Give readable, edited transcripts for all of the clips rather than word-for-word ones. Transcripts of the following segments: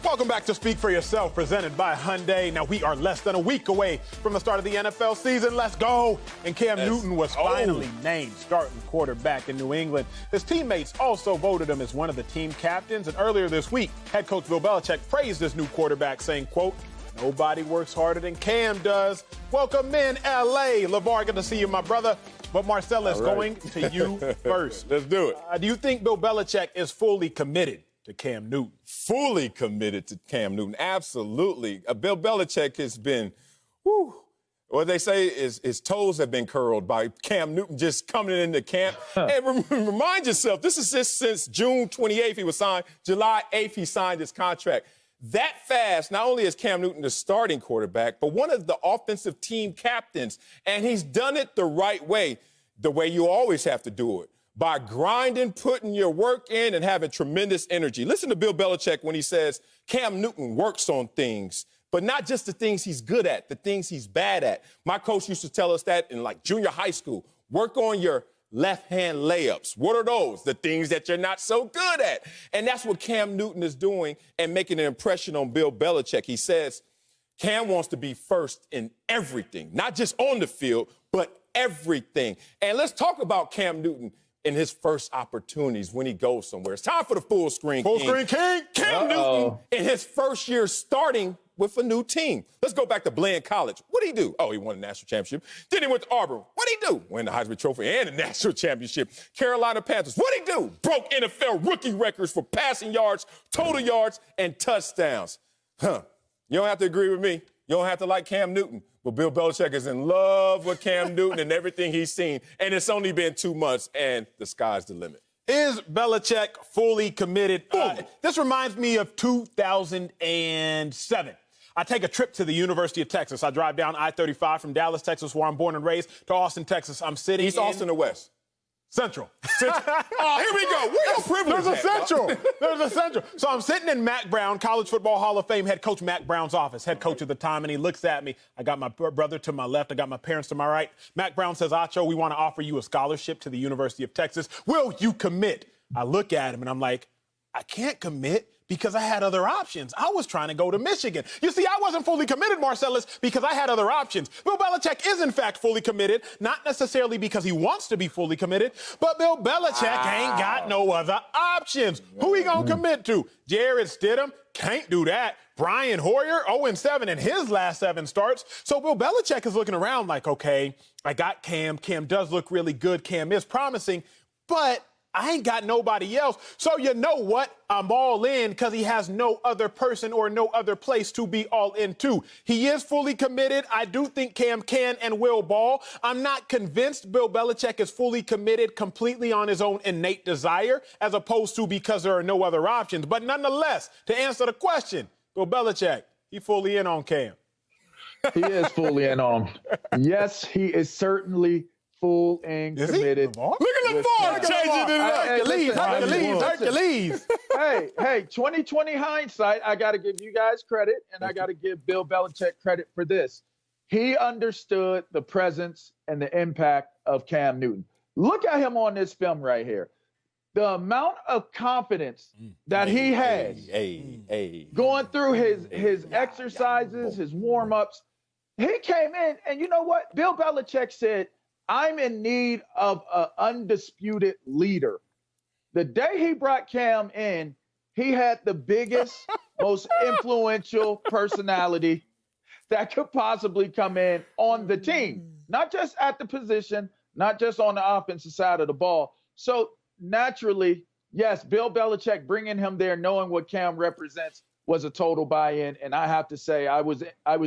Welcome back to Speak for Yourself, presented by Hyundai. Now, we are less than a week away from the start of the NFL season. Let's go. And Cam Newton was finally named starting quarterback in New England. His teammates also voted him as one of the team captains. And earlier this week, head coach Bill Belichick praised this new quarterback, saying, quote, "Nobody works harder than Cam does." Welcome in, L.A. LeVar, good to see you, my brother. But Marcellus, going to you first. Let's do it. Do you think Bill Belichick is fully committed to Cam Newton? Fully committed to Cam Newton, absolutely. Bill Belichick has been, what they say is his toes have been curled by Cam Newton just coming into camp. And remind yourself, this is just since June 28th he was signed. July 8th he signed his contract. That fast, not only is Cam Newton the starting quarterback, but one of the offensive team captains. And he's done it the right way, the way you always have to do it, by grinding, putting your work in, and having tremendous energy. Listen to Bill Belichick when he says Cam Newton works on things, but not just the things he's good at, the things he's bad at. My coach used to tell us that in like junior high school. Work on your left-hand layups. What are those? The things that you're not so good at. And that's what Cam Newton is doing and making an impression on Bill Belichick. He says Cam wants to be first in everything, not just on the field, but everything. And let's talk about Cam Newton in his first opportunities when he goes somewhere. It's time for the full screen king. Full screen king. Cam Newton in his first year starting with a new team. Let's go back to Bland College. What'd he do? Oh, he won a national championship. Then he went to Auburn. What'd he do? Won the Heisman Trophy and a national championship. Carolina Panthers. What'd he do? Broke NFL rookie records for passing yards, total yards, and touchdowns. You don't have to agree with me. You don't have to like Cam Newton. But Bill Belichick is in love with Cam Newton and everything he's seen. And it's only been 2 months, and the sky's the limit. Is Belichick fully committed? This reminds me of 2007. I take a trip to the University of Texas. I drive down I-35 from Dallas, Texas, where I'm born and raised, to Austin, Texas. I'm sitting East Austin or West? Central. Oh, here we go. Where your privilege There's a Central. There's a Central. So I'm sitting in Mack Brown, College Football Hall of Fame head coach Mack Brown's office, head coach at the time, and he looks at me. I got my brother to my left. I got my parents to my right. Mack Brown says, "Acho, we want to offer you a scholarship to the University of Texas. Will you commit?" I look at him, and I'm like, I can't commit because I had other options. I was trying to go to Michigan. You see, I wasn't fully committed, Marcellus, because I had other options. Bill Belichick is, in fact, fully committed, not necessarily because he wants to be fully committed, but Bill Belichick ain't got no other options. Who he gonna commit to? Jarrett Stidham? Can't do that. Brian Hoyer, 0-7 in his last 7 starts. So Bill Belichick is looking around like, okay, I got Cam. Cam does look really good. Cam is promising, but I ain't got nobody else. So you know what? I'm all in because he has no other person or no other place to be all into. He is fully committed. I do think Cam can and will ball. I'm not convinced Bill Belichick is fully committed completely on his own innate desire as opposed to because there are no other options. But nonetheless, to answer the question, Bill Belichick, he fully in on Cam. He is fully in on him. Yes, he is certainly full and committed. Look at LeVar changing it up. Hercules. Hey, 2020 hindsight, I got to give you guys credit, and I got to give Bill Belichick credit for this. He understood the presence and the impact of Cam Newton. Look at him on this film right here. The amount of confidence that he has going through his exercises, his warm-ups. He came in, and you know what? Bill Belichick said, I'm in need of an undisputed leader. The day he brought Cam in, he had the biggest, most influential personality that could possibly come in on the team, not just at the position, not just on the offensive side of the ball. So naturally, yes, Bill Belichick bringing him there, knowing what Cam represents, was a total buy-in. And I have to say, I was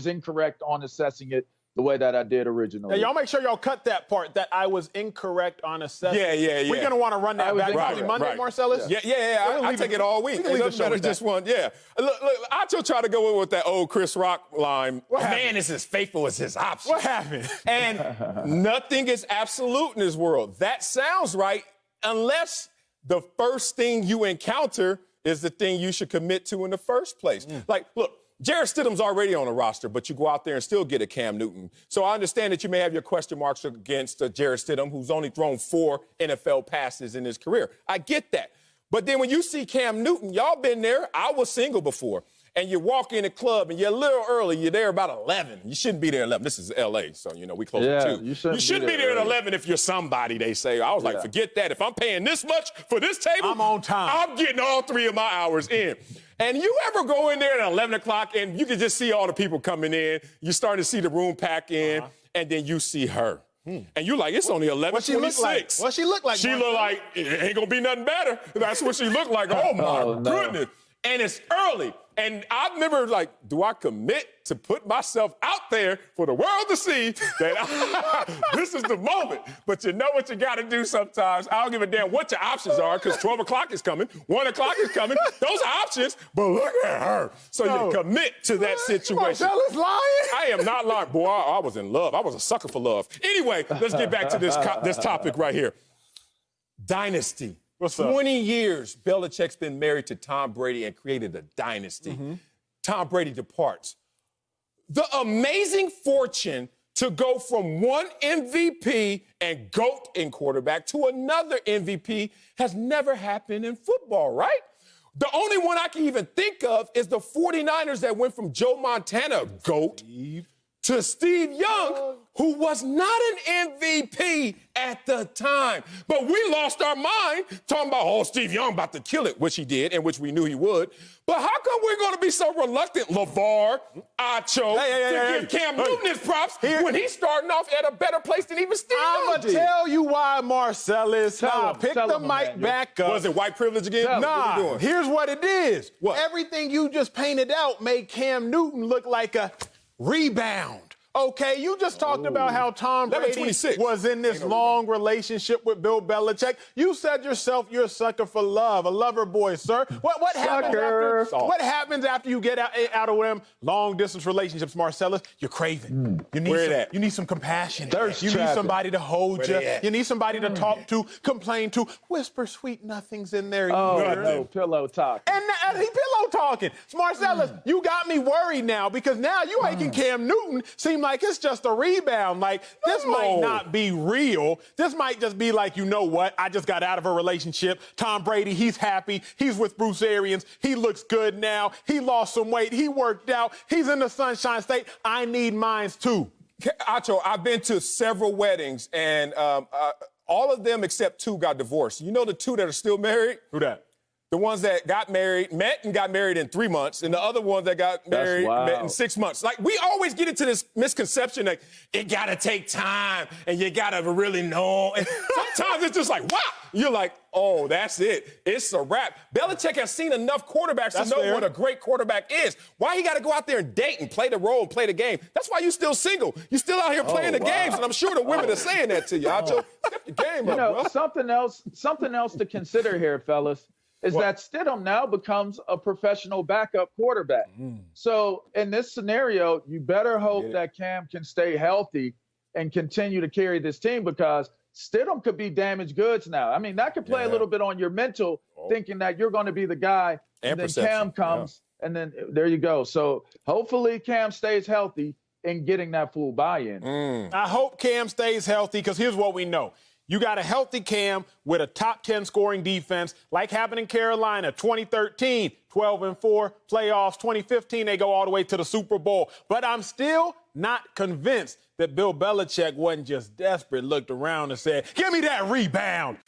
incorrect on assessing it the way that I did originally. Hey, y'all make sure y'all cut that part, that I was incorrect on assessment. Yeah. We're going to want to run that back probably Monday, Marcellus? Yeah. I take it all week. We can leave the show with just one. Yeah. Look, I still try to go with that old Chris Rock line. Man is as faithful as his options. What happened? And nothing is absolute in this world. That sounds right, unless the first thing you encounter is the thing you should commit to in the first place. Like, look, Jarrett Stidham's already on the roster, but you go out there and still get a Cam Newton. So I understand that you may have your question marks against Jarrett Stidham, who's only thrown 4 NFL passes in his career. I get that. But then when you see Cam Newton, y'all been there. I was single before. and you walk in the club and you're a little early, you're there about 11. You shouldn't be there at 11. This is L.A., so, we close at 2. You shouldn't be there at 11 if you're somebody, they say. I was like, forget that. If I'm paying this much for this table, I'm on time. I'm getting all 3 of my hours in. And you ever go in there at 11 o'clock and you can just see all the people coming in, you start to see the room pack in, and then you see her. And you're like, it's only 11:26. What she look like? What she look like? She look like, it ain't gonna be nothing better. That's what she looked like. Oh, my goodness. And it's early. And I remember, like, do I commit to put myself out there for the world to see that this is the moment? But you know what you got to do sometimes. I don't give a damn what your options are, because 12 o'clock is coming, 1 o'clock is coming. Those are options, but look at her. So you commit to that situation. Marcellus lying? I am not lying. Boy, I was in love. I was a sucker for love. Anyway, let's get back to this topic right here. Dynasty. What's up? 20 years, Belichick's been married to Tom Brady and created a dynasty. Tom Brady departs. The amazing fortune to go from one MVP and GOAT in quarterback to another MVP has never happened in football, right? The only one I can even think of is the 49ers that went from Joe Montana, GOAT, to Steve Young, who was not an MVP at the time. But we lost our mind talking about, Steve Young about to kill it, which he did, and which we knew he would. But how come we're going to be so reluctant, LeVar, Acho, to give Cam Newton his props when he's starting off at a better place than even Steve Young I'm going to tell you why, Marcellus. Pick the mic back up. Was it white privilege again? Nah, here's what it is. What? Everything you just painted out made Cam Newton look like a rebound. Okay, you just talked about how Tom Brady was in this long relationship with Bill Belichick. You said yourself you're a sucker for love, a lover boy, sir. What happens after you get out of them long-distance relationships, Marcellus? You're craving. You need some compassion. You need somebody to hold you. You need somebody to talk to, complain to, whisper sweet nothings in their ear. No pillow talk. And he pillow talking. Marcellus, you got me worried now, because now you making Cam Newton seem like it's just a rebound. Like, this might not be real. This might just be like, you know what? I just got out of a relationship. Tom Brady, he's happy. He's with Bruce Arians. He looks good now. He lost some weight. He worked out. He's in the Sunshine State. I need mines too. Acho, I've been to several weddings, and all of them except 2 got divorced. You know the 2 that are still married? Who that? The ones that got married, met and got married in 3 months, and the other ones that got married, met in 6 months. Like, we always get into this misconception that it got to take time and you got to really know. And sometimes it's just like, wow. You're like, oh, that's it. It's a wrap. Belichick has seen enough quarterbacks to know what a great quarterback is. Why he got to go out there and date and play the role and play the game? That's why you're still single. You're still out here playing the games, and I'm sure the women are saying that to you. Acho, step your game up, bro. Something else to consider here, fellas, is that Stidham now becomes a professional backup quarterback. So in this scenario, you better hope that Cam can stay healthy and continue to carry this team, because Stidham could be damaged goods now. I mean, that could play a little bit on your mental, thinking that you're going to be the guy, and then Cam comes, and then there you go. So hopefully Cam stays healthy and getting that full buy-in. I hope Cam stays healthy, because here's what we know. You got a healthy Cam with a top 10 scoring defense, like happened in Carolina, 2013, 12-4 playoffs, 2015, they go all the way to the Super Bowl. But I'm still not convinced that Bill Belichick wasn't just desperate, looked around and said, give me that rebound.